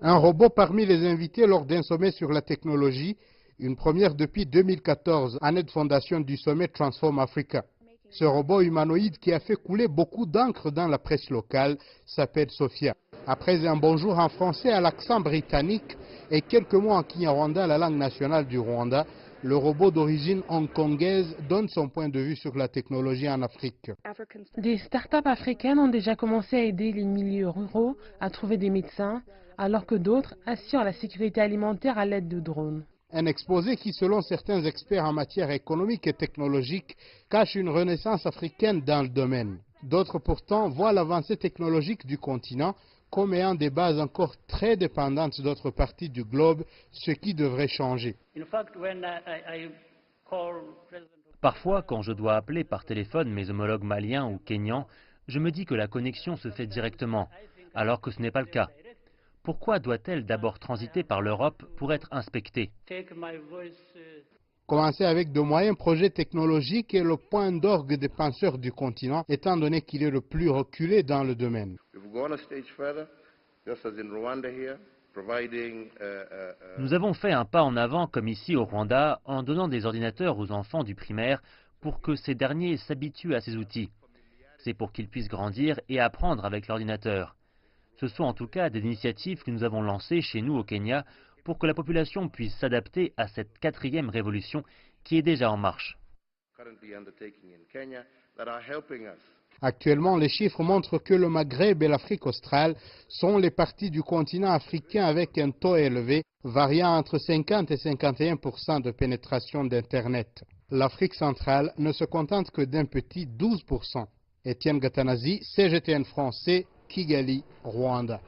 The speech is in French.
Un robot parmi les invités lors d'un sommet sur la technologie, une première depuis 2014, année de fondation du sommet Transform Africa. Ce robot humanoïde qui a fait couler beaucoup d'encre dans la presse locale s'appelle Sophia. Après un bonjour en français à l'accent britannique et quelques mots en Kinyarwanda, la langue nationale du Rwanda, le robot d'origine hongkongaise donne son point de vue sur la technologie en Afrique. Des startups africaines ont déjà commencé à aider les milieux ruraux à trouver des médecins, alors que d'autres assurent la sécurité alimentaire à l'aide de drones. Un exposé qui, selon certains experts en matière économique et technologique, cache une renaissance africaine dans le domaine. D'autres pourtant voient l'avancée technologique du continent comme ayant des bases encore très dépendantes d'autres parties du globe, ce qui devrait changer. Parfois, quand je dois appeler par téléphone mes homologues maliens ou kenyans, je me dis que la connexion se fait directement, alors que ce n'est pas le cas. Pourquoi doit-elle d'abord transiter par l'Europe pour être inspectée? Commencer avec de moyens projets technologiques est le point d'orgue des penseurs du continent, étant donné qu'il est le plus reculé dans le domaine. Nous avons fait un pas en avant, comme ici au Rwanda, en donnant des ordinateurs aux enfants du primaire pour que ces derniers s'habituent à ces outils. C'est pour qu'ils puissent grandir et apprendre avec l'ordinateur. Ce sont en tout cas des initiatives que nous avons lancées chez nous au Kenya pour que la population puisse s'adapter à cette quatrième révolution qui est déjà en marche. Actuellement, les chiffres montrent que le Maghreb et l'Afrique australe sont les parties du continent africain avec un taux élevé, variant entre 50 et 51% de pénétration d'Internet. L'Afrique centrale ne se contente que d'un petit 12%. Étienne Gatanazi, CGTN français, Kigali, Rwanda.